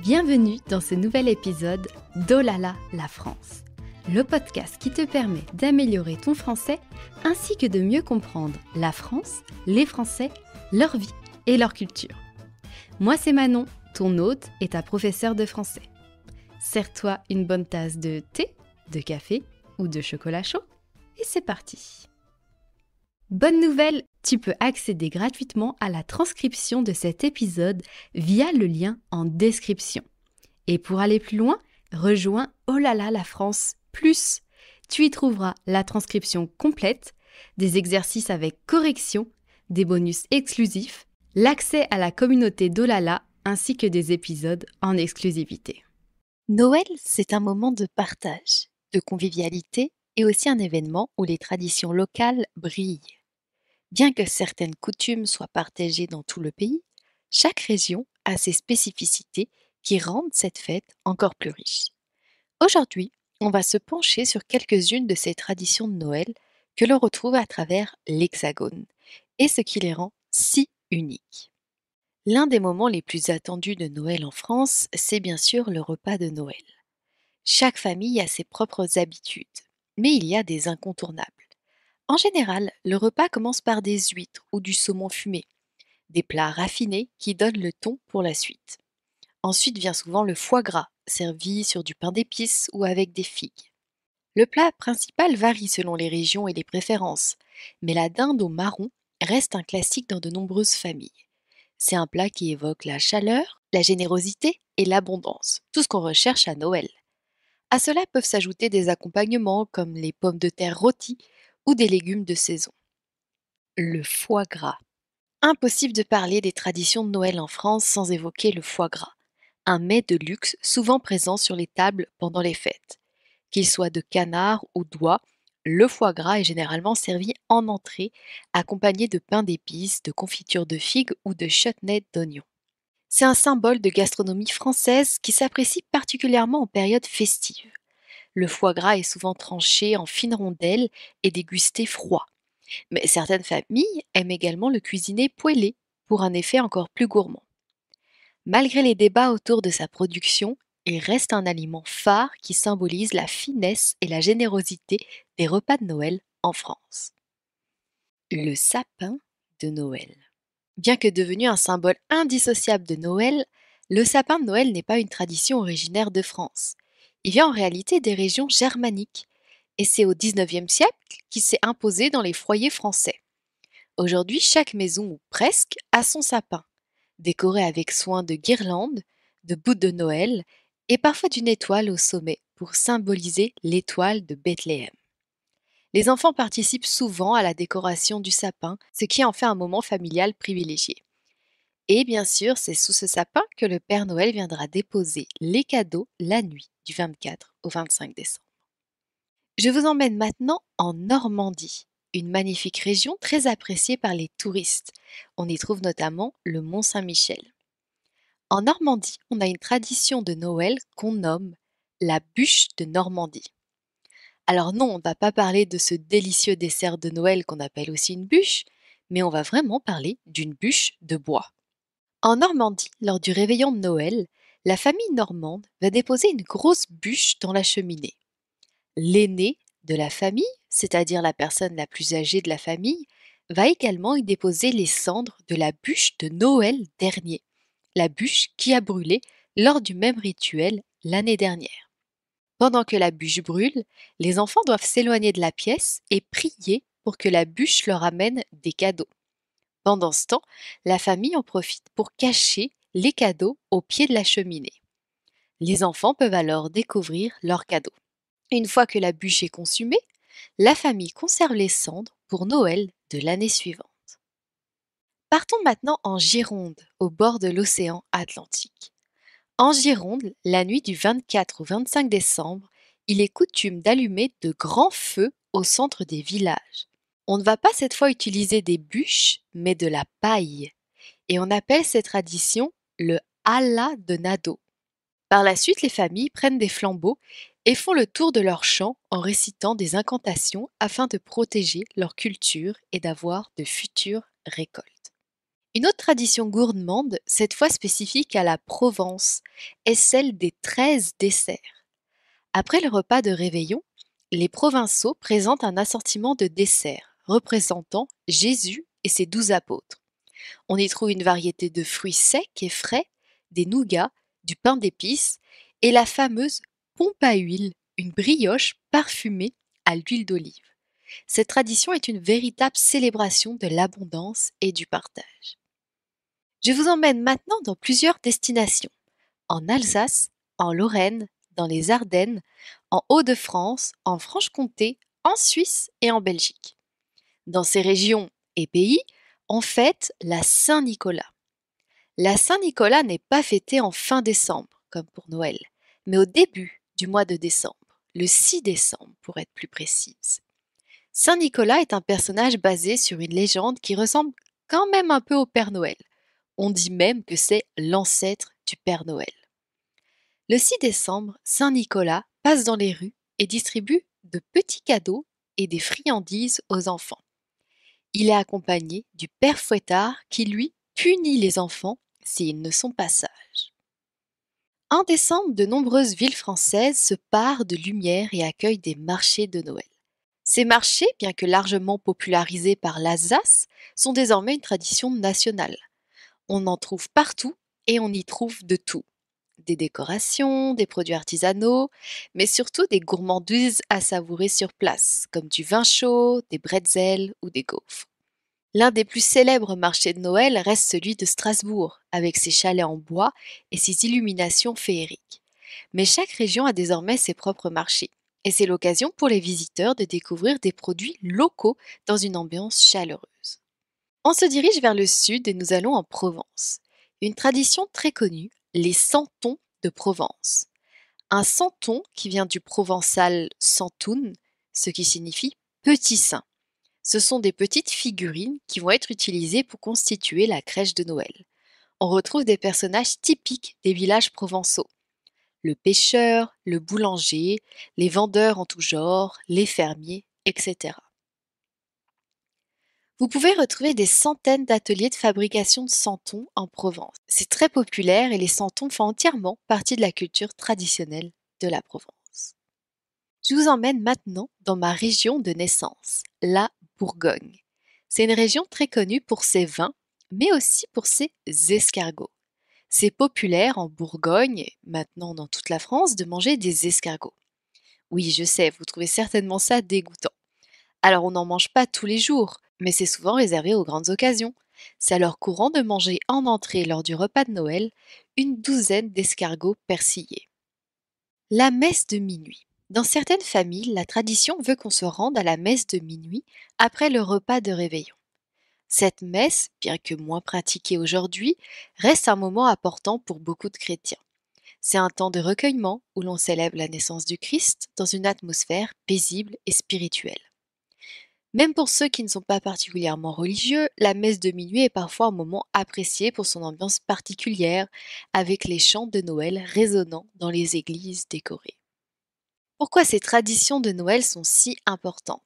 Bienvenue dans ce nouvel épisode d'Olala la France, le podcast qui te permet d'améliorer ton français ainsi que de mieux comprendre la France, les Français, leur vie et leur culture. Moi c'est Manon, ton hôte et ta professeure de français. Sers-toi une bonne tasse de thé, de café ou de chocolat chaud et c'est parti. Bonne nouvelle, tu peux accéder gratuitement à la transcription de cet épisode via le lien en description. Et pour aller plus loin, rejoins Olala la France Plus. Tu y trouveras la transcription complète, des exercices avec correction, des bonus exclusifs, l'accès à la communauté d'Olala ainsi que des épisodes en exclusivité. Noël, c'est un moment de partage, de convivialité et aussi un événement où les traditions locales brillent. Bien que certaines coutumes soient partagées dans tout le pays, chaque région a ses spécificités qui rendent cette fête encore plus riche. Aujourd'hui, on va se pencher sur quelques-unes de ces traditions de Noël que l'on retrouve à travers l'Hexagone et ce qui les rend si uniques. L'un des moments les plus attendus de Noël en France, c'est bien sûr le repas de Noël. Chaque famille a ses propres habitudes, mais il y a des incontournables. En général, le repas commence par des huîtres ou du saumon fumé, des plats raffinés qui donnent le ton pour la suite. Ensuite vient souvent le foie gras, servi sur du pain d'épices ou avec des figues. Le plat principal varie selon les régions et les préférences, mais la dinde au marron reste un classique dans de nombreuses familles. C'est un plat qui évoque la chaleur, la générosité et l'abondance, tout ce qu'on recherche à Noël. À cela peuvent s'ajouter des accompagnements comme les pommes de terre rôties ou des légumes de saison. Le foie gras. Impossible de parler des traditions de Noël en France sans évoquer le foie gras, un mets de luxe souvent présent sur les tables pendant les fêtes. Qu'il soit de canard ou d'oie, le foie gras est généralement servi en entrée, accompagné de pain d'épices, de confiture de figues ou de chutney d'oignons. C'est un symbole de gastronomie française qui s'apprécie particulièrement en période festive. Le foie gras est souvent tranché en fines rondelles et dégusté froid. Mais certaines familles aiment également le cuisiner poêlé pour un effet encore plus gourmand. Malgré les débats autour de sa production, il reste un aliment phare qui symbolise la finesse et la générosité des repas de Noël en France. Le sapin de Noël. Bien que devenu un symbole indissociable de Noël, le sapin de Noël n'est pas une tradition originaire de France. Il vient en réalité des régions germaniques, et c'est au XIXe siècle qu'il s'est imposé dans les foyers français. Aujourd'hui, chaque maison, ou presque, a son sapin, décoré avec soin de guirlandes, de bouts de Noël et parfois d'une étoile au sommet pour symboliser l'étoile de Bethléem. Les enfants participent souvent à la décoration du sapin, ce qui en fait un moment familial privilégié. Et bien sûr, c'est sous ce sapin que le Père Noël viendra déposer les cadeaux la nuit du 24 au 25 décembre. Je vous emmène maintenant en Normandie, une magnifique région très appréciée par les touristes. On y trouve notamment le Mont Saint-Michel. En Normandie, on a une tradition de Noël qu'on nomme la bûche de Normandie. Alors non, on ne va pas parler de ce délicieux dessert de Noël qu'on appelle aussi une bûche, mais on va vraiment parler d'une bûche de bois. En Normandie, lors du réveillon de Noël, la famille normande va déposer une grosse bûche dans la cheminée. L'aîné de la famille, c'est-à-dire la personne la plus âgée de la famille, va également y déposer les cendres de la bûche de Noël dernier, la bûche qui a brûlé lors du même rituel l'année dernière. Pendant que la bûche brûle, les enfants doivent s'éloigner de la pièce et prier pour que la bûche leur amène des cadeaux. Pendant ce temps, la famille en profite pour cacher les cadeaux au pied de la cheminée. Les enfants peuvent alors découvrir leurs cadeaux. Une fois que la bûche est consumée, la famille conserve les cendres pour Noël de l'année suivante. Partons maintenant en Gironde, au bord de l'océan Atlantique. En Gironde, la nuit du 24 au 25 décembre, il est coutume d'allumer de grands feux au centre des villages. On ne va pas cette fois utiliser des bûches, mais de la paille. Et on appelle cette tradition le Hala de Nado. Par la suite, les familles prennent des flambeaux et font le tour de leurs champs en récitant des incantations afin de protéger leur culture et d'avoir de futures récoltes. Une autre tradition gourmande, cette fois spécifique à la Provence, est celle des 13 desserts. Après le repas de réveillon, les provençaux présentent un assortiment de desserts représentant Jésus et ses 12 apôtres. On y trouve une variété de fruits secs et frais, des nougats, du pain d'épices et la fameuse pompe à huile, une brioche parfumée à l'huile d'olive. Cette tradition est une véritable célébration de l'abondance et du partage. Je vous emmène maintenant dans plusieurs destinations, en Alsace, en Lorraine, dans les Ardennes, en Hauts-de-France, en Franche-Comté, en Suisse et en Belgique. Dans ces régions et pays, on fête la Saint-Nicolas. La Saint-Nicolas n'est pas fêtée en fin décembre, comme pour Noël, mais au début du mois de décembre, le 6 décembre pour être plus précise. Saint-Nicolas est un personnage basé sur une légende qui ressemble quand même un peu au Père Noël. On dit même que c'est l'ancêtre du Père Noël. Le 6 décembre, Saint-Nicolas passe dans les rues et distribue de petits cadeaux et des friandises aux enfants. Il est accompagné du Père Fouettard qui, lui, punit les enfants s'ils ne sont pas sages. En décembre, de nombreuses villes françaises se parent de lumière et accueillent des marchés de Noël. Ces marchés, bien que largement popularisés par l'Alsace, sont désormais une tradition nationale. On en trouve partout et on y trouve de tout. Des décorations, des produits artisanaux, mais surtout des gourmandises à savourer sur place, comme du vin chaud, des bretzels ou des gaufres. L'un des plus célèbres marchés de Noël reste celui de Strasbourg, avec ses chalets en bois et ses illuminations féeriques. Mais chaque région a désormais ses propres marchés, et c'est l'occasion pour les visiteurs de découvrir des produits locaux dans une ambiance chaleureuse. On se dirige vers le sud et nous allons en Provence. Une tradition très connue, les santons de Provence. Un santon qui vient du provençal santoun, ce qui signifie petit saint. Ce sont des petites figurines qui vont être utilisées pour constituer la crèche de Noël. On retrouve des personnages typiques des villages provençaux. Le pêcheur, le boulanger, les vendeurs en tout genre, les fermiers, etc. Vous pouvez retrouver des centaines d'ateliers de fabrication de santons en Provence. C'est très populaire et les santons font entièrement partie de la culture traditionnelle de la Provence. Je vous emmène maintenant dans ma région de naissance, la Bourgogne. C'est une région très connue pour ses vins, mais aussi pour ses escargots. C'est populaire en Bourgogne, maintenant dans toute la France, de manger des escargots. Oui, je sais, vous trouvez certainement ça dégoûtant. Alors on n'en mange pas tous les jours, mais c'est souvent réservé aux grandes occasions. C'est alors courant de manger en entrée lors du repas de Noël une douzaine d'escargots persillés. La messe de minuit. Dans certaines familles, la tradition veut qu'on se rende à la messe de minuit après le repas de réveillon. Cette messe, bien que moins pratiquée aujourd'hui, reste un moment important pour beaucoup de chrétiens. C'est un temps de recueillement où l'on célèbre la naissance du Christ dans une atmosphère paisible et spirituelle. Même pour ceux qui ne sont pas particulièrement religieux, la messe de minuit est parfois un moment apprécié pour son ambiance particulière, avec les chants de Noël résonnant dans les églises décorées. Pourquoi ces traditions de Noël sont si importantes?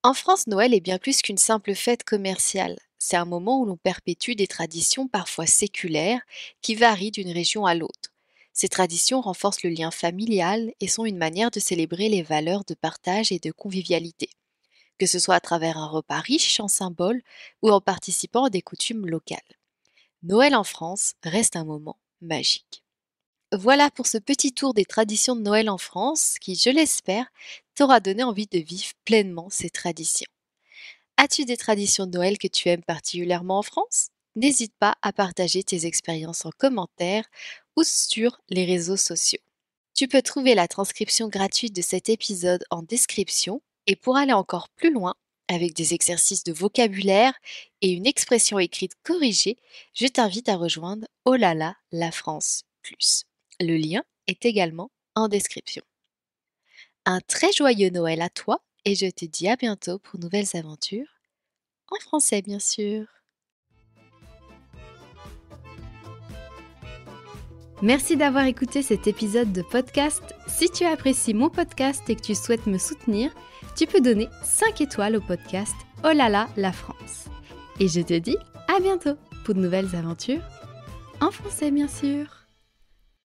En France, Noël est bien plus qu'une simple fête commerciale. C'est un moment où l'on perpétue des traditions parfois séculaires qui varient d'une région à l'autre. Ces traditions renforcent le lien familial et sont une manière de célébrer les valeurs de partage et de convivialité, que ce soit à travers un repas riche en symboles ou en participant à des coutumes locales. Noël en France reste un moment magique. Voilà pour ce petit tour des traditions de Noël en France qui, je l'espère, t'aura donné envie de vivre pleinement ces traditions. As-tu des traditions de Noël que tu aimes particulièrement en France? N'hésite pas à partager tes expériences en commentaire ou sur les réseaux sociaux. Tu peux trouver la transcription gratuite de cet épisode en description et pour aller encore plus loin, avec des exercices de vocabulaire et une expression écrite corrigée, je t'invite à rejoindre Oh là là, la France plus. Le lien est également en description. Un très joyeux Noël à toi et je te dis à bientôt pour nouvelles aventures, en français bien sûr. Merci d'avoir écouté cet épisode de podcast. Si tu apprécies mon podcast et que tu souhaites me soutenir, tu peux donner 5 étoiles au podcast Oh là là, la France. Et je te dis à bientôt. pour de nouvelles aventures, en français bien sûr.